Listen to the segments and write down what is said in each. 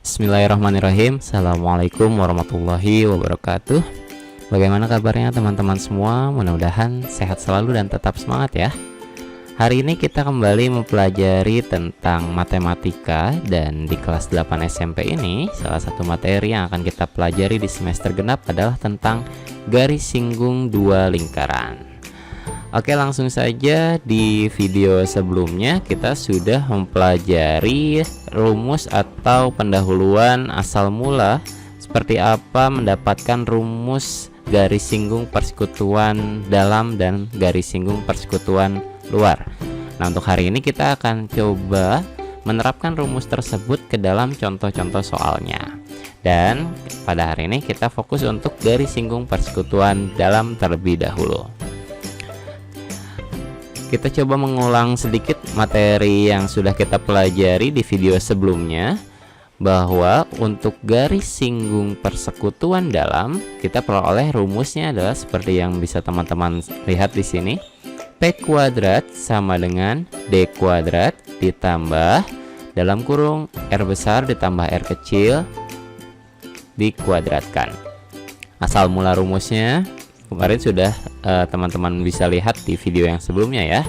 Bismillahirrahmanirrahim. Assalamualaikum warahmatullahi wabarakatuh. Bagaimana kabarnya teman-teman semua? Mudah-mudahan sehat selalu dan tetap semangat ya. Hari ini kita kembali mempelajari tentang matematika, dan di kelas 8 SMP ini salah satu materi yang akan kita pelajari di semester genap adalah tentang garis singgung dua lingkaran. Oke, langsung saja. Di video sebelumnya kita sudah mempelajari rumus atau pendahuluan asal mula, seperti apa mendapatkan rumus garis singgung persekutuan dalam dan garis singgung persekutuan luar. Nah, untuk hari ini kita akan coba menerapkan rumus tersebut ke dalam contoh-contoh soalnya. Dan pada hari ini kita fokus untuk garis singgung persekutuan dalam terlebih dahulu. Kita coba mengulang sedikit materi yang sudah kita pelajari di video sebelumnya, bahwa untuk garis singgung persekutuan dalam kita peroleh rumusnya adalah seperti yang bisa teman-teman lihat di sini. P kuadrat sama dengan D kuadrat ditambah dalam kurung R besar ditambah R kecil dikuadratkan. Asal mula rumusnya kemarin sudah teman-teman bisa lihat di video yang sebelumnya ya.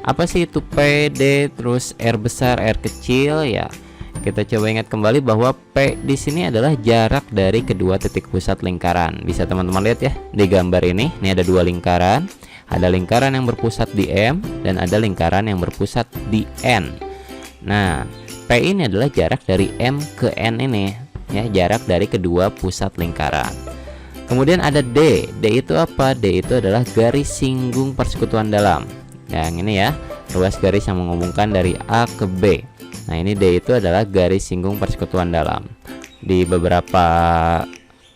Apa sih itu P, D, terus R besar, R kecil ya? Kita coba ingat kembali bahwa P di sini adalah jarak dari kedua titik pusat lingkaran. Bisa teman-teman lihat ya di gambar ini. Ini ada dua lingkaran. Ada lingkaran yang berpusat di M dan ada lingkaran yang berpusat di N. Nah, P ini adalah jarak dari M ke N ini ya, jarak dari kedua pusat lingkaran. Kemudian ada D. D itu apa? D itu adalah garis singgung persekutuan dalam. Yang ini ya, ruas garis yang menghubungkan dari A ke B. Nah, ini D itu adalah garis singgung persekutuan dalam. Di beberapa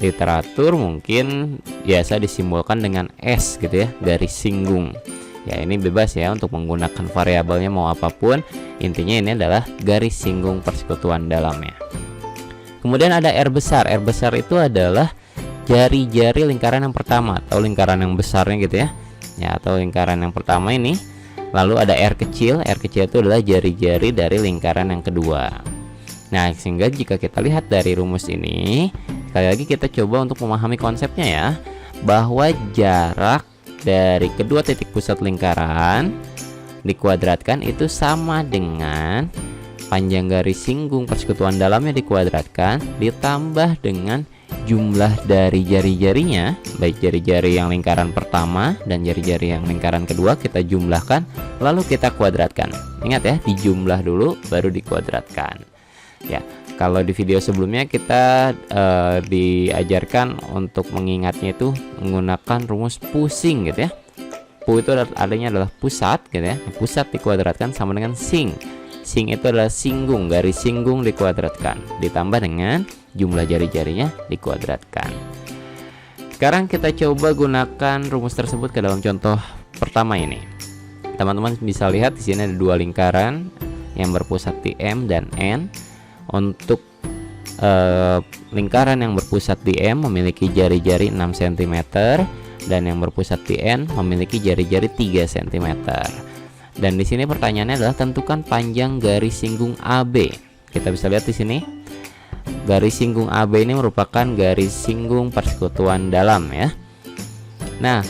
literatur mungkin biasa disimbolkan dengan S gitu ya, garis singgung. Ya, ini bebas ya untuk menggunakan variabelnya mau apapun. Intinya ini adalah garis singgung persekutuan dalamnya. Kemudian ada R besar. R besar itu adalah jari-jari lingkaran yang pertama atau lingkaran yang besarnya gitu ya. Ya, atau lingkaran yang pertama ini. Lalu ada R kecil. R kecil itu adalah jari-jari dari lingkaran yang kedua. Nah, sehingga jika kita lihat dari rumus ini, sekali lagi kita coba untuk memahami konsepnya ya, bahwa jarak dari kedua titik pusat lingkaran dikuadratkan itu sama dengan panjang garis singgung persekutuan dalamnya dikuadratkan ditambah dengan jumlah dari jari-jarinya, baik jari-jari yang lingkaran pertama dan jari-jari yang lingkaran kedua kita jumlahkan lalu kita kuadratkan. Ingat ya, dijumlah dulu baru dikuadratkan. Ya, kalau di video sebelumnya kita diajarkan untuk mengingatnya itu menggunakan rumus pusing gitu ya. Pu itu artinya adalah pusat gitu ya. Pusat dikuadratkan sama dengan sing. Sing itu adalah singgung, garis singgung dikuadratkan ditambah dengan jumlah jari-jarinya dikuadratkan. Sekarang kita coba gunakan rumus tersebut ke dalam contoh pertama ini. Teman-teman bisa lihat di sini ada dua lingkaran yang berpusat di M dan N. Untuk lingkaran yang berpusat di M memiliki jari-jari 6 cm dan yang berpusat di N memiliki jari-jari 3 cm. Dan di sini pertanyaannya adalah tentukan panjang garis singgung AB. Kita bisa lihat di sini. Garis singgung AB ini merupakan garis singgung persekutuan dalam ya. Nah,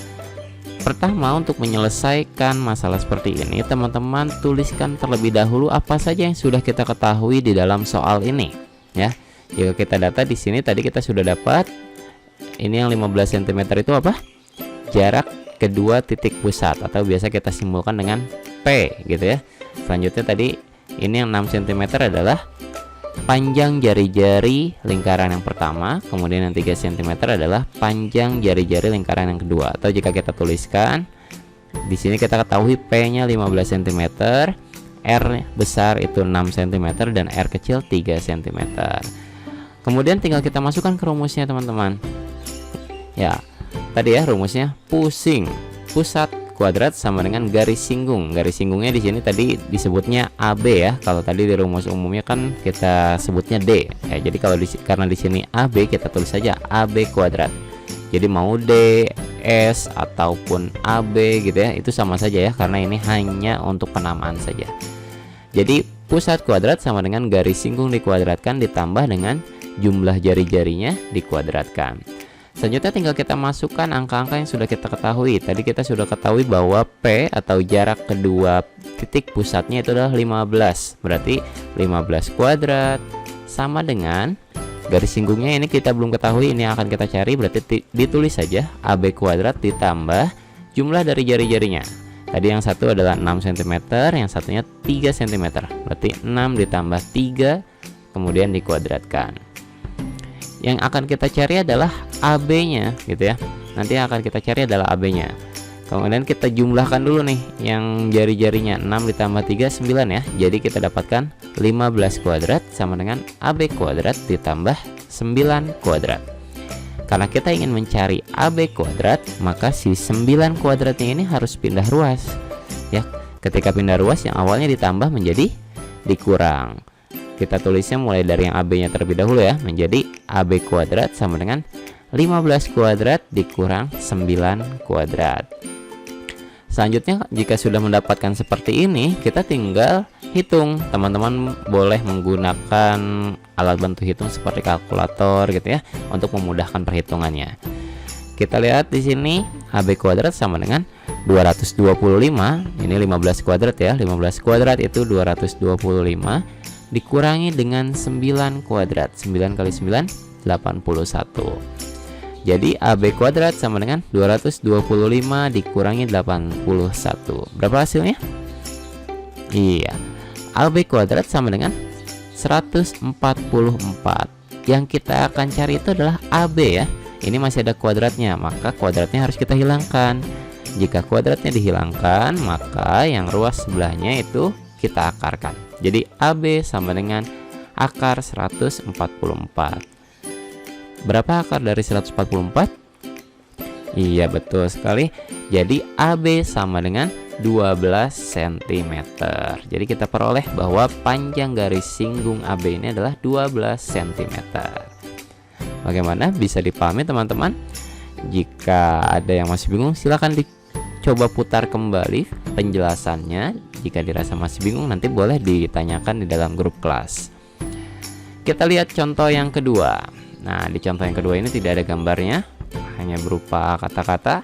pertama untuk menyelesaikan masalah seperti ini, teman-teman tuliskan terlebih dahulu apa saja yang sudah kita ketahui di dalam soal ini ya. Jika kita data di sini tadi kita sudah dapat ini yang 15 cm itu apa? Jarak kedua titik pusat atau biasa kita simbolkan dengan P gitu ya. Selanjutnya tadi ini yang 6 cm adalah panjang jari-jari lingkaran yang pertama, kemudian yang 3 cm adalah panjang jari-jari lingkaran yang kedua. Atau jika kita tuliskan di sini kita ketahui P-nya 15 cm, R besar itu 6 cm dan R kecil 3 cm. Kemudian tinggal kita masukkan ke rumusnya teman-teman. Ya, tadi ya rumusnya pusing. Pusat kuadrat sama dengan garis singgung. Garis singgungnya di sini tadi disebutnya AB ya. Kalau tadi di rumus umumnya kan kita sebutnya D. Ya, jadi kalau karena di sini AB kita tulis saja AB kuadrat. Jadi mau D, S ataupun AB gitu ya, itu sama saja ya karena ini hanya untuk penamaan saja. Jadi pusat kuadrat sama dengan garis singgung dikuadratkan ditambah dengan jumlah jari-jarinya dikuadratkan. Selanjutnya tinggal kita masukkan angka-angka yang sudah kita ketahui. Tadi kita sudah ketahui bahwa P atau jarak kedua titik pusatnya itu adalah 15. Berarti 15 kuadrat sama dengan garis singgungnya ini kita belum ketahui, ini akan kita cari, berarti ditulis saja AB kuadrat ditambah jumlah dari jari-jarinya. Tadi yang satu adalah 6 cm, yang satunya 3 cm. Berarti 6 ditambah 3 kemudian dikuadratkan. Yang akan kita cari adalah AB-nya gitu ya. Nanti yang akan kita cari adalah AB-nya. Kemudian kita jumlahkan dulu nih yang jari-jarinya, 6 ditambah 3 9 ya. Jadi kita dapatkan 15 kuadrat sama dengan AB kuadrat ditambah 9 kuadrat. Karena kita ingin mencari AB kuadrat, maka si 9 kuadratnya ini harus pindah ruas ya. Ketika pindah ruas, yang awalnya ditambah menjadi dikurang. Kita tulisnya mulai dari yang AB-nya terlebih dahulu ya, menjadi AB kuadrat sama dengan 15 kuadrat dikurang 9 kuadrat. Selanjutnya, jika sudah mendapatkan seperti ini, kita tinggal hitung. Teman-teman boleh menggunakan alat bantu hitung seperti kalkulator gitu ya, untuk memudahkan perhitungannya. Kita lihat di sini AB kuadrat sama dengan 225. Ini 15 kuadrat ya. 15 kuadrat itu 225 dikurangi dengan 9 kuadrat. 9 kali 9 81. Jadi AB kuadrat sama dengan 225 dikurangi 81. Berapa hasilnya? Iya, AB kuadrat sama dengan 144. Yang kita akan cari itu adalah AB ya. Ini masih ada kuadratnya, maka kuadratnya harus kita hilangkan. Jika kuadratnya dihilangkan, maka yang ruas sebelahnya itu kita akarkan. Jadi AB sama dengan akar 144. Berapa akar dari 144? Iya, betul sekali. Jadi AB sama dengan 12 cm. Jadi kita peroleh bahwa panjang garis singgung AB ini adalah 12 cm. Bagaimana? Bisa dipahami teman-teman? Jika ada yang masih bingung, silahkan dicoba putar kembali penjelasannya. Jika dirasa masih bingung, nanti boleh ditanyakan di dalam grup kelas. Kita lihat contoh yang kedua. Nah, di contoh yang kedua ini tidak ada gambarnya, hanya berupa kata-kata.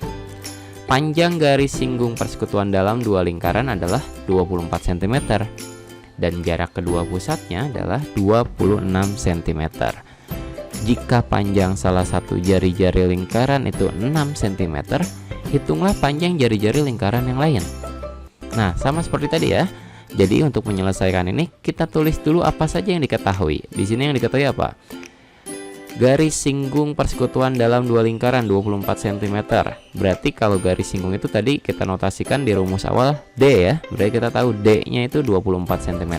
Panjang garis singgung persekutuan dalam dua lingkaran adalah 24 cm dan jarak kedua pusatnya adalah 26 cm. Jika panjang salah satu jari-jari lingkaran itu 6 cm, hitunglah panjang jari-jari lingkaran yang lain. Nah, sama seperti tadi ya. Jadi untuk menyelesaikan ini, kita tulis dulu apa saja yang diketahui. Di sini yang diketahui apa? Garis singgung persekutuan dalam dua lingkaran 24 cm. Berarti kalau garis singgung itu tadi kita notasikan di rumus awal D ya. Berarti kita tahu D-nya itu 24 cm.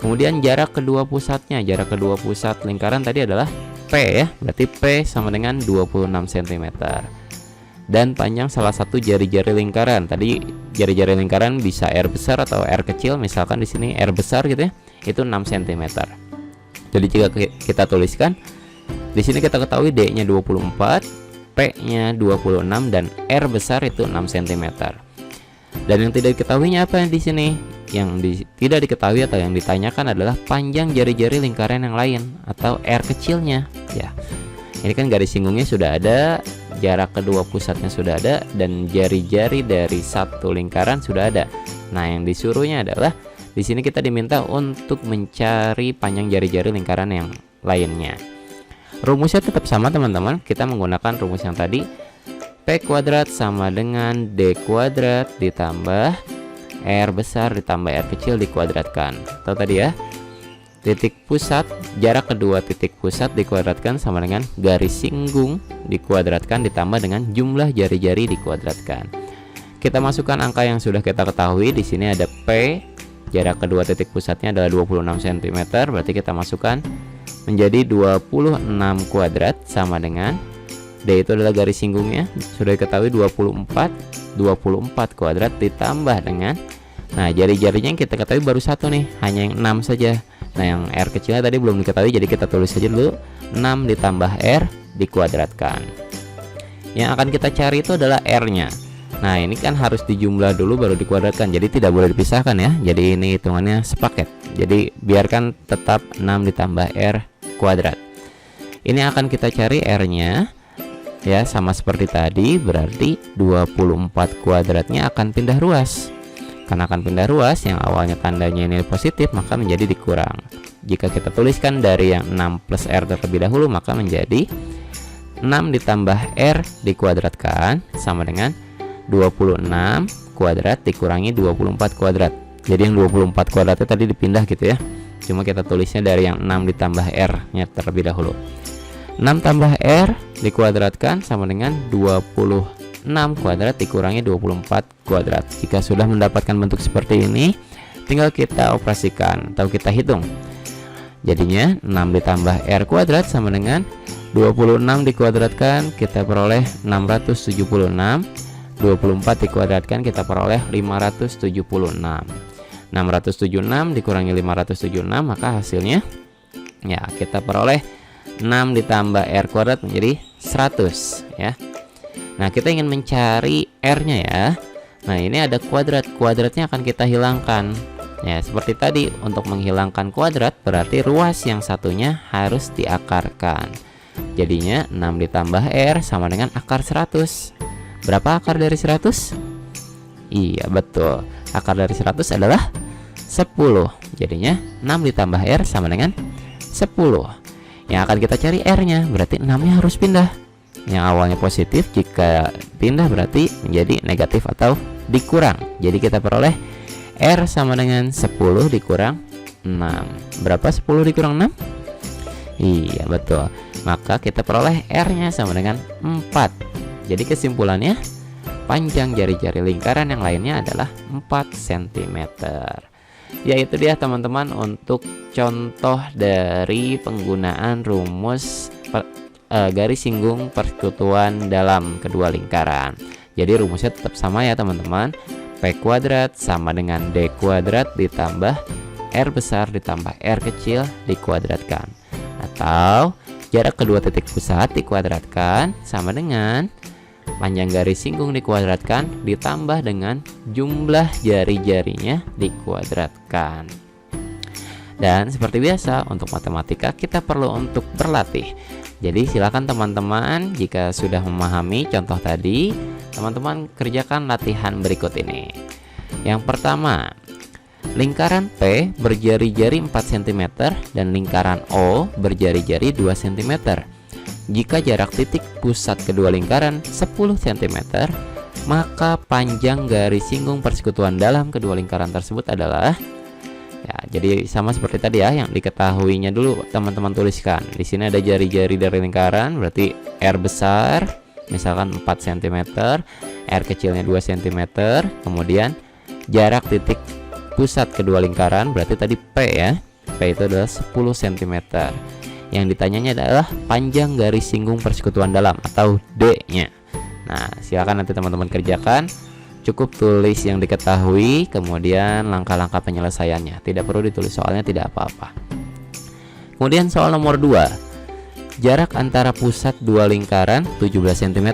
Kemudian jarak kedua pusatnya, jarak kedua pusat lingkaran tadi adalah P ya. Berarti P sama dengan 26 cm. Dan panjang salah satu jari-jari lingkaran. Tadi jari-jari lingkaran bisa R besar atau R kecil. Misalkan di sini R besar gitu ya. Itu 6 cm. Jadi jika kita tuliskan di sini, kita ketahui D-nya 24, P-nya 26 dan R besar itu 6 cm. Dan yang tidak diketahuinya apa yang di sini? Yang tidak diketahui atau yang ditanyakan adalah panjang jari-jari lingkaran yang lain atau R kecilnya. Ya, ini kan garis singgungnya sudah ada, jarak kedua pusatnya sudah ada, dan jari-jari dari satu lingkaran sudah ada. Nah, yang disuruhnya adalah di sini kita diminta untuk mencari panjang jari-jari lingkaran yang lainnya. Rumusnya tetap sama teman-teman. Kita menggunakan rumus yang tadi. P kuadrat sama dengan D kuadrat ditambah R besar ditambah R kecil dikuadratkan. Tahu tadi ya? Titik pusat, jarak kedua titik pusat dikuadratkan sama dengan garis singgung dikuadratkan ditambah dengan jumlah jari-jari dikuadratkan. Kita masukkan angka yang sudah kita ketahui. Di sini ada P, jarak kedua titik pusatnya adalah 26 cm. Berarti kita masukkan menjadi 26 kuadrat sama dengan D itu adalah garis singgungnya. Sudah diketahui 24 kuadrat ditambah dengan, nah jari-jarinya yang kita ketahui baru satu nih, hanya yang 6 saja. Nah yang R kecilnya tadi belum diketahui, jadi kita tulis saja dulu 6 ditambah R dikuadratkan. Yang akan kita cari itu adalah R nya. Nah, ini kan harus dijumlah dulu baru dikuadratkan. Jadi tidak boleh dipisahkan ya. Jadi ini hitungannya sepaket. Jadi biarkan tetap 6 ditambah R kuadrat. Ini akan kita cari R-nya. Ya, sama seperti tadi, berarti 24 kuadratnya akan pindah ruas. Karena akan pindah ruas, yang awalnya tandanya ini positif, maka menjadi dikurang. Jika kita tuliskan dari yang 6 plus R terlebih dahulu, maka menjadi 6 ditambah R dikuadratkan sama dengan 26 kuadrat dikurangi 24 kuadrat. Jadi yang 24 kuadratnya tadi dipindah gitu ya. Cuma kita tulisnya dari yang 6 ditambah R nya terlebih dahulu. 6 tambah R dikuadratkan sama dengan 26 kuadrat dikurangi 24 kuadrat. Jika sudah mendapatkan bentuk seperti ini, tinggal kita operasikan atau kita hitung. Jadinya 6 ditambah R kuadrat sama dengan 26 dikuadratkan, kita peroleh 676. 24 dikuadratkan, kita peroleh 576. 676 dikurangi 576, maka hasilnya ya kita peroleh 6 ditambah R kuadrat menjadi 100 ya. Nah, kita ingin mencari R-nya ya. Nah, ini ada kuadrat. Kuadratnya akan kita hilangkan. Ya, seperti tadi, untuk menghilangkan kuadrat berarti ruas yang satunya harus diakarkan. Jadinya 6 ditambah R sama dengan akar 100. Berapa akar dari 100? Iya, betul. Akar dari 100 adalah 10. Jadinya 6 ditambah R sama dengan 10. Yang akan kita cari R-nya, berarti 6-nya harus pindah. Yang awalnya positif, jika pindah berarti menjadi negatif atau dikurang. Jadi kita peroleh R sama dengan 10 dikurang 6. Berapa 10 dikurang 6? Iya, betul. Maka kita peroleh R-nya sama dengan 4. Jadi kesimpulannya, panjang jari-jari lingkaran yang lainnya adalah 4 cm. Ya, itu dia teman-teman untuk contoh dari penggunaan rumus garis singgung persekutuan dalam kedua lingkaran. Jadi rumusnya tetap sama ya teman-teman. P kuadrat sama dengan D kuadrat ditambah R besar ditambah R kecil dikuadratkan. Atau jarak kedua titik pusat dikuadratkan sama dengan panjang garis singgung dikuadratkan ditambah dengan jumlah jari-jarinya dikuadratkan. Dan seperti biasa untuk matematika kita perlu untuk berlatih. Jadi silakan teman-teman, jika sudah memahami contoh tadi, teman-teman kerjakan latihan berikut ini. Yang pertama, lingkaran P berjari-jari 4 cm dan lingkaran O berjari-jari 2 cm. Jika jarak titik pusat kedua lingkaran 10 cm, maka panjang garis singgung persekutuan dalam kedua lingkaran tersebut adalah, ya, jadi sama seperti tadi ya, yang diketahuinya dulu teman-teman tuliskan. Di sini ada jari-jari dari lingkaran, berarti R besar misalkan 4 cm, R kecilnya 2 cm, kemudian jarak titik pusat kedua lingkaran berarti tadi P ya. P itu adalah 10 cm. Yang ditanyanya adalah panjang garis singgung persekutuan dalam atau D-nya. Nah, silakan nanti teman-teman kerjakan. Cukup tulis yang diketahui, kemudian langkah-langkah penyelesaiannya. Tidak perlu ditulis soalnya, tidak apa-apa. Kemudian soal nomor 2. Jarak antara pusat dua lingkaran 17 cm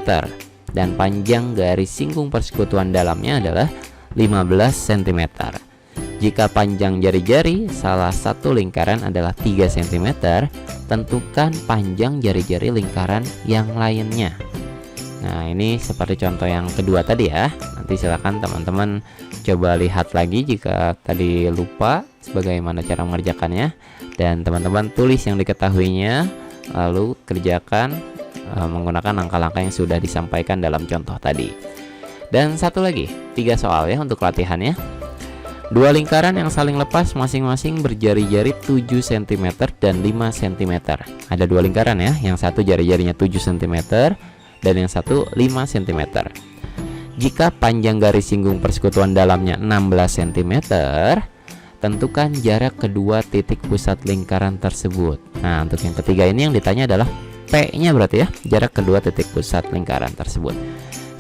dan panjang garis singgung persekutuan dalamnya adalah 15 cm. Jika panjang jari-jari salah satu lingkaran adalah 3 cm, tentukan panjang jari-jari lingkaran yang lainnya. Nah, ini seperti contoh yang kedua tadi ya. Nanti silakan teman-teman coba lihat lagi jika tadi lupa bagaimana cara mengerjakannya, dan teman-teman tulis yang diketahuinya lalu kerjakan menggunakan langkah-langkah yang sudah disampaikan dalam contoh tadi. Dan satu lagi, 3 soal ya untuk latihannya. Dua lingkaran yang saling lepas masing-masing berjari-jari 7 cm dan 5 cm. Ada dua lingkaran ya, yang satu jari-jarinya 7 cm dan yang satu 5 cm. Jika panjang garis singgung persekutuan dalamnya 16 cm, tentukan jarak kedua titik pusat lingkaran tersebut. Nah, untuk yang ketiga ini yang ditanya adalah P-nya berarti ya, jarak kedua titik pusat lingkaran tersebut.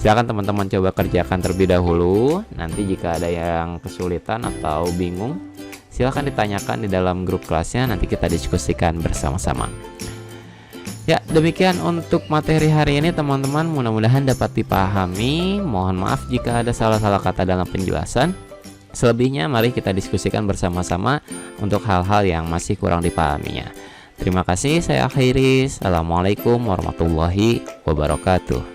Silakan teman-teman coba kerjakan terlebih dahulu. Nanti jika ada yang kesulitan atau bingung, silakan ditanyakan di dalam grup kelasnya, nanti kita diskusikan bersama-sama. Ya, demikian untuk materi hari ini teman-teman, mudah-mudahan dapat dipahami. Mohon maaf jika ada salah-salah kata dalam penjelasan. Selebihnya mari kita diskusikan bersama-sama untuk hal-hal yang masih kurang dipahaminya. Terima kasih, saya akhiri. Assalamualaikum warahmatullahi wabarakatuh.